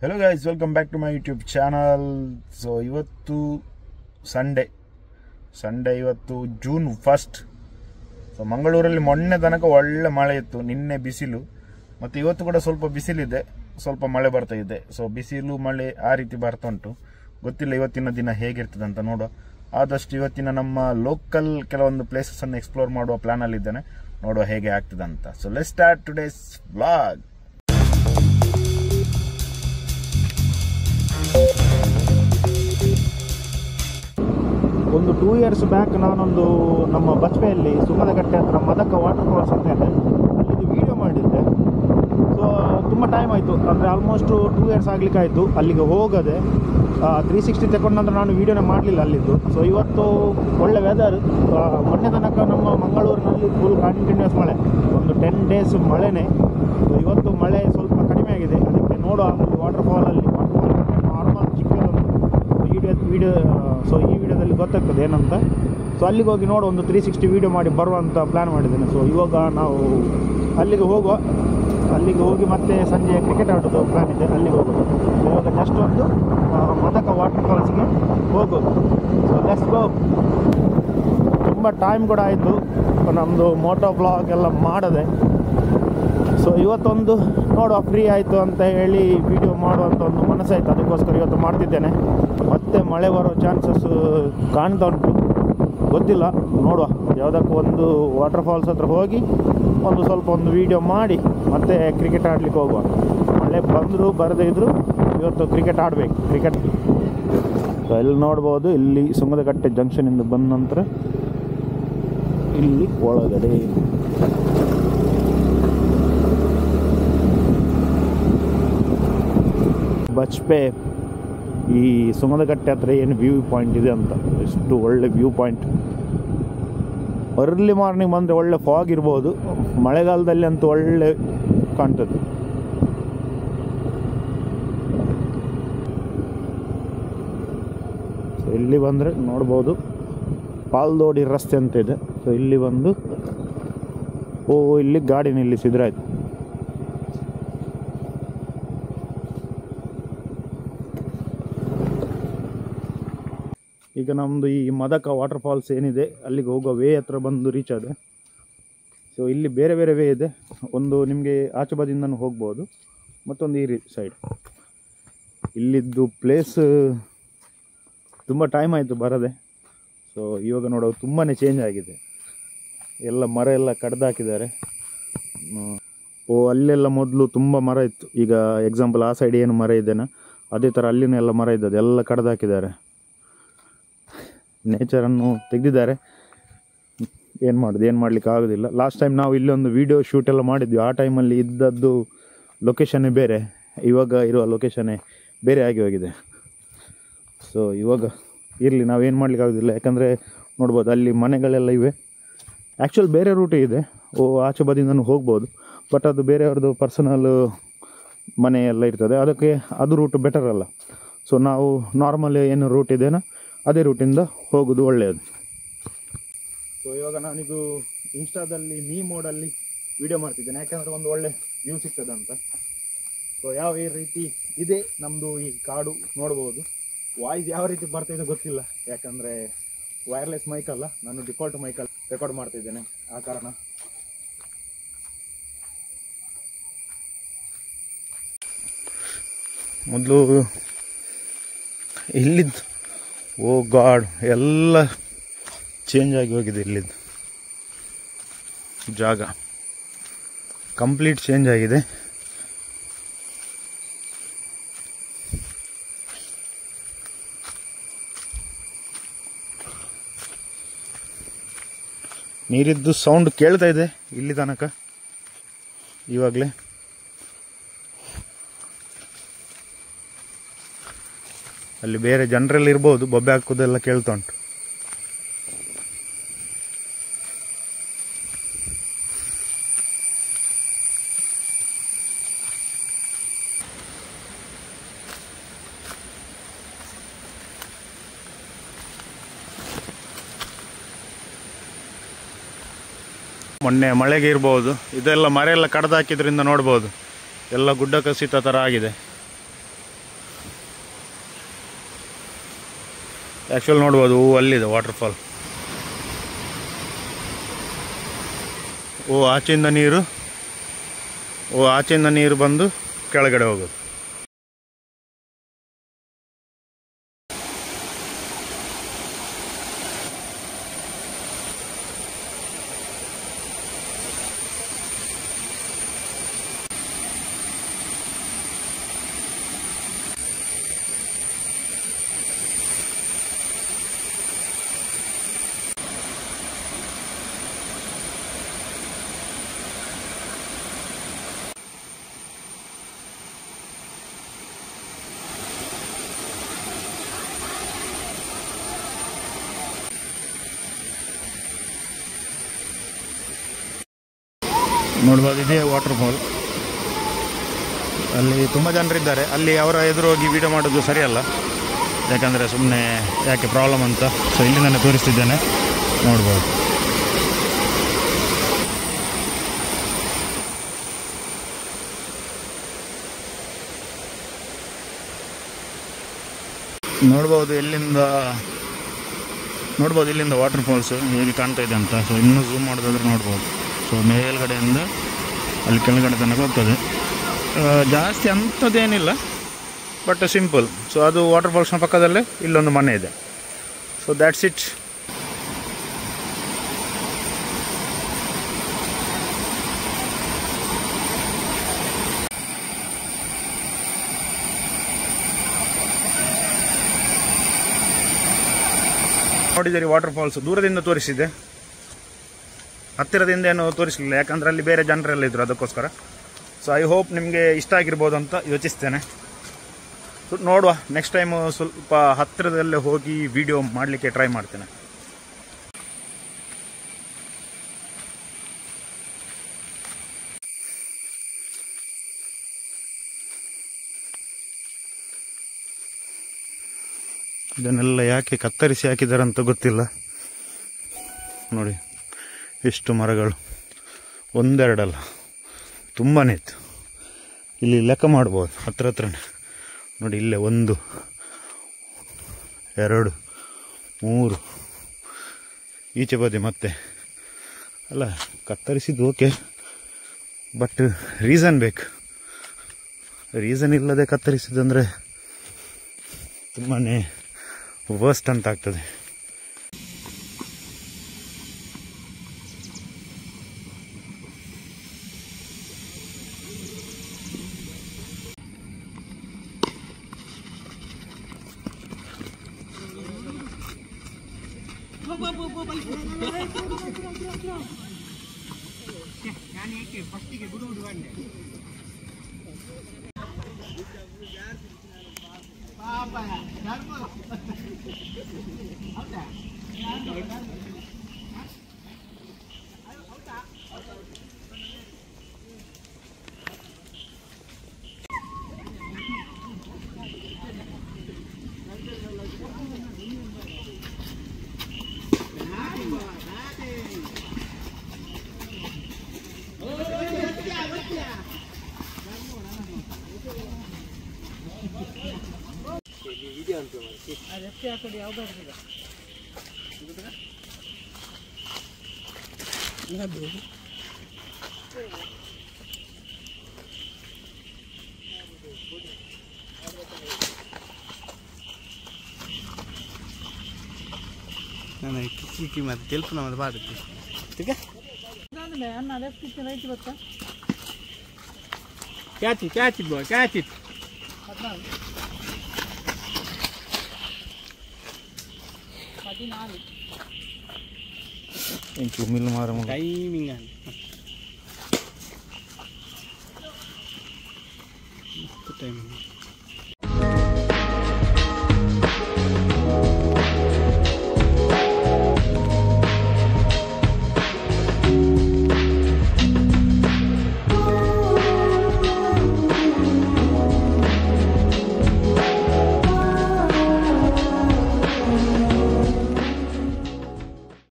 Hello guys, welcome back to my YouTube channel. So ಇವತ್ತು Sunday ಇವತ್ತು June 1st. So ಮಂಗಳೂರಲ್ಲಿ ಮೊನ್ನೆ ತನಕ ಒಳ್ಳೆ ಮಳೆ ಇತ್ತು, ನಿನ್ನೆ ಬಿಸಿಲು, ಮತ್ತು ಇವತ್ತು ಕೂಡ ಸ್ವಲ್ಪ ಬಿಸಿಲಿದೆ, ಸ್ವಲ್ಪ ಮಳೆ ಬರ್ತಾ ಇದೆ. ಸೊ ಬಿಸಿಲು ಮಳೆ ಆ ರೀತಿ ಬರ್ತಾ ಉಂಟು. ಗೊತ್ತಿಲ್ಲ ಇವತ್ತಿನ ದಿನ ಹೇಗಿರ್ತದೆ ಅಂತ ನೋಡುವ. ಆದಷ್ಟು ಇವತ್ತಿನ ನಮ್ಮ ಲೋಕಲ್ ಕೆಲವೊಂದು ಪ್ಲೇಸಸನ್ನು ಎಕ್ಸ್ಪ್ಲೋರ್ ಮಾಡುವ ಪ್ಲಾನಲ್ಲಿದ್ದೇನೆ, ನೋಡುವ ಹೇಗೆ ಆಗ್ತದೆ ಅಂತ. So let's start today's vlog. ಒಂದು 2 years ಬ್ಯಾಕ್ ನಾನೊಂದು ನಮ್ಮ ಬಚ್ಪೆಯಲ್ಲಿ ಸುಮ್ಮದಗಟ್ಟೆ ಹತ್ರ ಮದಕ ವಾಟರ್ ಫಾಲ್ಸ್ ಅಂತ ಇದೆ, ಅಲ್ಲಿದ್ದು ವೀಡಿಯೋ ಮಾಡಿದ್ದೆ. ಸೊ ತುಂಬ ಟೈಮ್ ಆಯಿತು, ಅಂದರೆ ಆಲ್ಮೋಸ್ಟ್ 2 years ಆಗಲಿಕ್ಕೆ ಆಯಿತು ಅಲ್ಲಿಗೆ ಹೋಗದೆ. 360 ತಗೊಂಡ ನಂತರ ನಾನು ವೀಡಿಯೋನೇ ಮಾಡಲಿಲ್ಲ ಅಲ್ಲಿದ್ದು. ಸೊ ಇವತ್ತು ಒಳ್ಳೆ ವೆದರ್. ಮೊನ್ನೆ ತನಕ ನಮ್ಮ ಮಂಗಳೂರಿನಲ್ಲಿ ಫುಲ್ ಕಂಟಿನ್ಯೂಸ್ ಮಳೆ, ಒಂದು 10 days ಮಳೆನೇ. ಸೊ ಇವತ್ತು ಮಳೆ ಸ್ವಲ್ಪ ಕಡಿಮೆ ಆಗಿದೆ, ಅದಕ್ಕೆ ನೋಡುವ ವಾಟರ್ ಫಾಲಲ್ಲಿ ನಾರ್ಮಲ್ ಚಿಕ್ಕದೊಂದು ವೀಡಿಯೋ. ಸೊ ಈ ವಿಡಿಯೋದಲ್ಲಿ ಗೊತ್ತಾಗ್ತದೆ ಏನಂತ. ಸೊ ಅಲ್ಲಿಗೆ ಹೋಗಿ ನೋಡು, ಒಂದು 360 ವೀಡಿಯೋ ಮಾಡಿ ಬರುವಂಥ ಪ್ಲ್ಯಾನ್ ಮಾಡಿದ್ದೇನೆ. ಸೊ ಇವಾಗ ನಾವು ಅಲ್ಲಿಗೆ ಹೋಗಿ ಮತ್ತೆ ಸಂಜೆ ಕ್ರಿಕೆಟ್ ಆಡೋದು ಪ್ಲ್ಯಾನ್ ಇದೆ, ಅಲ್ಲಿಗೆ ಹೋಗೋದು. ಇವಾಗ ಜಸ್ಟ್ ಒಂದು ಮದಕ ವಾಟರ್ ಫಾಲ್ಸ್ಗೆ ಹೋಗೋದು. So let's go. ತುಂಬ ಟೈಮ್ ಕೂಡ ಆಯಿತು ನಮ್ಮದು ಮೋಟೋ ಬ್ಲಾಗ್ ಎಲ್ಲ ಮಾಡದೆ. ಸೊ ಇವತ್ತೊಂದು ನೋಡುವ, ಫ್ರೀ ಆಯಿತು ಅಂತ ಹೇಳಿ ವಿಡಿಯೋ ಮಾಡುವಂಥ ಒಂದು ಮನಸ್ಸಾಯಿತು, ಅದಕ್ಕೋಸ್ಕರ ಇವತ್ತು ಮಾಡ್ತಿದ್ದೇನೆ. ಮತ್ತೆ ಮಳೆ ಬರೋ ಚಾನ್ಸಸ್ ಕಾಣ್ತಾ ಉಂಟು, ಗೊತ್ತಿಲ್ಲ, ನೋಡುವ. ಯಾವುದಕ್ಕೂ ಒಂದು ವಾಟರ್ ಫಾಲ್ಸ್ ಹತ್ರ ಹೋಗಿ ಸ್ವಲ್ಪ ವೀಡಿಯೋ ಮಾಡಿ ಮತ್ತೆ ಕ್ರಿಕೆಟ್ ಆಡಲಿಕ್ಕೆ ಹೋಗುವ. ಮಳೆ ಬಂದರೂ ಬರದೇ ಇದ್ದರೂ ಇವತ್ತು ಕ್ರಿಕೆಟ್ ಆಡಬೇಕು. ಕ್ರಿಕೆಟ್ ಎಲ್ಲಿ ನೋಡ್ಬೋದು, ಇಲ್ಲಿ ಸುಂಗದಕಟ್ಟೆ ಜಂಕ್ಷನಿಂದ ಬಂದ ನಂತರ ಇಲ್ಲಿ ಒಳಗಡೆ ಬಚ್ಪೆ ಈ ಸುಮದಗಟ್ಟೆ ಹತ್ರ ಏನು ವ್ಯೂ ಪಾಯಿಂಟ್ ಇದೆ ಅಂತ, ಎಷ್ಟು ಒಳ್ಳೆ ವ್ಯೂ ಪಾಯಿಂಟ್. ಅರ್ಲಿ ಮಾರ್ನಿಂಗ್ ಬಂದರೆ ಒಳ್ಳೆ ಫಾಗ್ ಇರ್ಬೋದು, ಮಳೆಗಾಲದಲ್ಲಿ ಅಂತೂ ಒಳ್ಳೆ ಕಾಣ್ತದೆ. ಸೊ ಇಲ್ಲಿ ಬಂದರೆ ನೋಡ್ಬೋದು ಪಾಲ್ದೋಡಿ ರಸ್ತೆ ಅಂತ ಇದೆ. ಸೊ ಇಲ್ಲಿ ಬಂದು ಇಲ್ಲಿ ಗಾಡಿ ನಿಲ್ಲಿಸಿದ್ರಾಯ್ತು. ಈಗ ನಮ್ಮದು ಈ ಮದಕ ವಾಟರ್ ಫಾಲ್ಸ್ ಏನಿದೆ ಅಲ್ಲಿಗೆ ಹೋಗೋ ವೇ ಹತ್ರ ಬಂದು ರೀಚ್ ಆದೆ. ಸೊ ಇಲ್ಲಿ ಬೇರೆ ಬೇರೆ ವೇ ಇದೆ, ಒಂದು ನಿಮಗೆ ಆಚೆ ಬದಿಯಿಂದನೂ ಹೋಗ್ಬೋದು, ಮತ್ತೊಂದು ಈ ಸೈಡ್. ಇಲ್ಲಿದ್ದು ಪ್ಲೇಸ್ ತುಂಬ ಟೈಮ್ ಆಯಿತು ಬರದೆ. ಸೊ ಇವಾಗ ನೋಡೋ ತುಂಬಾ ಚೇಂಜ್ ಆಗಿದೆ, ಎಲ್ಲ ಮರ ಎಲ್ಲ ಕಡ್ದಾಕಿದ್ದಾರೆ. ಅಲ್ಲೆಲ್ಲ ಮೊದಲು ತುಂಬ ಮರ ಇತ್ತು, ಈಗ ಎಕ್ಸಾಂಪಲ್ ಆ ಸೈಡ್ ಏನು ಮರ ಇದೆನಾ ಅದೇ ಥರ ಅಲ್ಲಿನೂ ಎಲ್ಲ ಮರ ಇದ್ದದ್ದು ಎಲ್ಲ ಕಡ್ದಾಕಿದ್ದಾರೆ, ನೇಚರನ್ನು ತೆಗೆದಿದ್ದಾರೆ. ಏನು ಮಾಡಲಿಕ್ಕೆ ಆಗೋದಿಲ್ಲ. ಲಾಸ್ಟ್ ಟೈಮ್ ನಾವು ಇಲ್ಲೊಂದು ವೀಡಿಯೋ ಶೂಟ್ ಎಲ್ಲ ಮಾಡಿದ್ವಿ, ಆ ಟೈಮಲ್ಲಿ ಇದ್ದದ್ದು ಲೊಕೇಶನ್ನೇ ಬೇರೆ, ಇವಾಗ ಇರುವ ಲೊಕೇಶನ್ನೇ ಬೇರೆ ಆಗಿ ಹೋಗಿದೆ. ಸೊ ಇವಾಗ ಇರಲಿ, ನಾವೇನು ಮಾಡಲಿಕ್ಕೆ ಆಗೋದಿಲ್ಲ, ಯಾಕಂದರೆ ನೋಡ್ಬೋದು ಅಲ್ಲಿ ಮನೆಗಳೆಲ್ಲ ಇವೆ. ಆ್ಯಕ್ಚುಲ್ ಬೇರೆ ರೂಟೇ ಇದೆ, ಆಚೆ ಬದಿಯಿಂದನೂ ಹೋಗ್ಬೋದು, ಬಟ್ ಅದು ಬೇರೆಯವ್ರದ್ದು ಪರ್ಸನಲ್ ಮನೆ ಎಲ್ಲ ಇರ್ತದೆ, ಅದಕ್ಕೆ ಅದು ರೂಟ್ ಬೆಟರ್ ಅಲ್ಲ. ಸೊ ನಾವು ನಾರ್ಮಲ್ ಏನು ರೂಟ್ ಇದೆಯೋ ಅದೇ ರೂಟಿಂದ ಹೋಗೋದು ಒಳ್ಳೆಯದು. ಸೊ ಇವಾಗ ನಾನಿದು ಇನ್ಸ್ಟಾದಲ್ಲಿ ಮೋಡಲ್ಲಿ ವೀಡಿಯೋ ಮಾಡ್ತಿದ್ದೇನೆ, ಯಾಕಂದರೆ ಒಂದು ಒಳ್ಳೆ ವ್ಯೂ ಸಿಗ್ತದೆ ಅಂತ. ಸೊ ಯಾವ ರೀತಿ ಇದೆ ನಮ್ಮದು ಈ ಕಾಡು ನೋಡ್ಬೋದು. ವಾಯ್ಸ್ ಯಾವ ರೀತಿ ಬರ್ತಾಯಿದೆ ಗೊತ್ತಿಲ್ಲ, ಯಾಕಂದರೆ ವೈರ್ಲೆಸ್ ಮೈಕಲ್ಲ, ನಾನು ಡಿಫಾಲ್ಟ್ ಮೈಕಲ್ಲಿ ರೆಕಾರ್ಡ್ ಮಾಡ್ತಿದ್ದೇನೆ, ಆ ಕಾರಣ. ಮೊದಲು ಇಲ್ಲಿದ್ದು ಗಾಡ್ ಎಲ್ಲ ಚೇಂಜ್ ಆಗಿ ಹೋಗಿದೆ, ಇಲ್ಲಿದ್ದು ಜಾಗ ಕಂಪ್ಲೀಟ್ ಚೇಂಜ್ ಆಗಿದೆ. ನೀರಿದ್ದು ಸೌಂಡ್ ಕೇಳ್ತಾ ಇದೆ ಇಲ್ಲಿ ತನಕ ಇವಾಗಲೇ. ಅಲ್ಲಿ ಬೇರೆ ಜನರೆಲ್ಲ ಇರ್ಬೋದು, ಬೊಬ್ಬೆ ಹಾಕೋದೆಲ್ಲ ಕೇಳ್ತಾ ಉಂಟು. ಮೊನ್ನೆ ಮಳೆಗೆ ಇರ್ಬೋದು, ಇದೆಲ್ಲ ಮರ ಎಲ್ಲ ಕಡ್ದು ಹಾಕಿದ್ರಿಂದ ನೋಡ್ಬೋದು ಎಲ್ಲ ಗುಡ್ಡ ಕಸಿತ ಥರ ಆಗಿದೆ. ಆ್ಯಕ್ಚುಲಿ ನೋಡ್ಬೋದು ಅಲ್ಲಿದೆ ವಾಟರ್ಫಾಲ್. ಆಚೆಯಿಂದ ನೀರು ಬಂದು ಕೆಳಗಡೆ ಹೋಗೋದು. ನೋಡ್ಬೋದು ಇದೇ ವಾಟರ್ಫಾಲ್. ಅಲ್ಲಿ ತುಂಬ ಜನರಿದ್ದಾರೆ. ಅಲ್ಲಿ ಅವರ ಎದುರು ಹೋಗಿ ವೀಡಿಯೋ ಮಾಡೋದು ಸರಿಯಲ್ಲ, ಯಾಕಂದರೆ ಸುಮ್ಮನೆ ಯಾಕೆ ಪ್ರಾಬ್ಲಮ್ ಅಂತ. ಸೊ ಇಲ್ಲಿ ನಾನು ತೋರಿಸ್ತಿದ್ದೇನೆ, ನೋಡ್ಬೋದು. ನೋಡ್ಬೋದು ಇಲ್ಲಿಂದ ವಾಟರ್ಫಾಲ್ಸು ಹೇಗೆ ಕಾಣ್ತಾ ಇದೆ ಅಂತ. ಸೊ ಇನ್ನೂ ಝೂಮ್ ಮಾಡೋದಾದ್ರೆ ನೋಡ್ಬೋದು. ಸೊ ಮೇಲ್ಗಡೆಯಿಂದ ಅಲ್ಲಿ ಕೆಳಗಡೆ ತನಕ ಹೋಗ್ತದೆ. ಜಾಸ್ತಿ ಅಂಥದ್ದೇನಿಲ್ಲ, ಬಟ್ ಸಿಂಪಲ್. ಸೊ ಅದು ವಾಟರ್ಫಾಲ್ಸ್ನ ಪಕ್ಕದಲ್ಲೇ ಇಲ್ಲೊಂದು ಮನೆ ಇದೆ. So that's it. ನೋಡಿದ್ದೀರಿ ವಾಟರ್ಫಾಲ್ಸ್. ದೂರದಿಂದ ತೋರಿಸಿದ್ದೆ, ಹತ್ತಿರದಿಂದ ಏನು ತೋರಿಸಲಿಲ್ಲ, ಯಾಕಂದರೆ ಅಲ್ಲಿ ಬೇರೆ ಜನರೆಲ್ಲ ಇದ್ದರು, ಅದಕ್ಕೋಸ್ಕರ. ಸೊ ಐ ಹೋಪ್ ನಿಮಗೆ ಇಷ್ಟ ಆಗಿರ್ಬೋದು ಅಂತ ಯೋಚಿಸ್ತೇನೆ. ಸೊ ನೋಡುವ, ನೆಕ್ಸ್ಟ್ ಟೈಮ್ ಸ್ವಲ್ಪ ಹತ್ತಿರದಲ್ಲೇ ಹೋಗಿ ವಿಡಿಯೋ ಮಾಡಲಿಕ್ಕೆ ಟ್ರೈ ಮಾಡ್ತೇನೆ. ಇದನ್ನೆಲ್ಲ ಯಾಕೆ ಕತ್ತರಿಸಿ ಹಾಕಿದ್ದಾರೆ ಅಂತ ಗೊತ್ತಿಲ್ಲ. ನೋಡಿ ಎಷ್ಟು ಮರಗಳು, ಒಂದೆರಡಲ್ಲ, ತುಂಬಾ ಇತ್ತು. ಇಲ್ಲಿ ಲೆಕ್ಕ ಮಾಡ್ಬೋದು ಹತ್ರನೇ. ನೋಡಿ ಇಲ್ಲೇ 1 2 3 ಈಚೆ ಬದಿ ಮತ್ತೆ ಅಲ್ಲ. ಕತ್ತರಿಸಿದ್ದು ಓಕೆ, ಬಟ್ ರೀಸನ್ ಬೇಕು. ರೀಸನ್ ಇಲ್ಲದೆ ಕತ್ತರಿಸಿದಂದರೆ ತುಂಬಾ ವರ್ಸ್ಟ್ ಅಂತ ಆಗ್ತದೆ. की मत तेलुपु नमद बाडुತ್ತೆ ठीक है ನಾನು ಅನ್ನ ಲೆಫ್ಟ್ ಇತ್ತು ರೈಟ್ ಗೊತ್ತಾ catch it boy catch it 14 ಇಂಚು ಮಿಲ್ ಮಾರಮ ಟೈಮಿಂಗ್ ಅಂತ ಟೈಮಿಂಗ್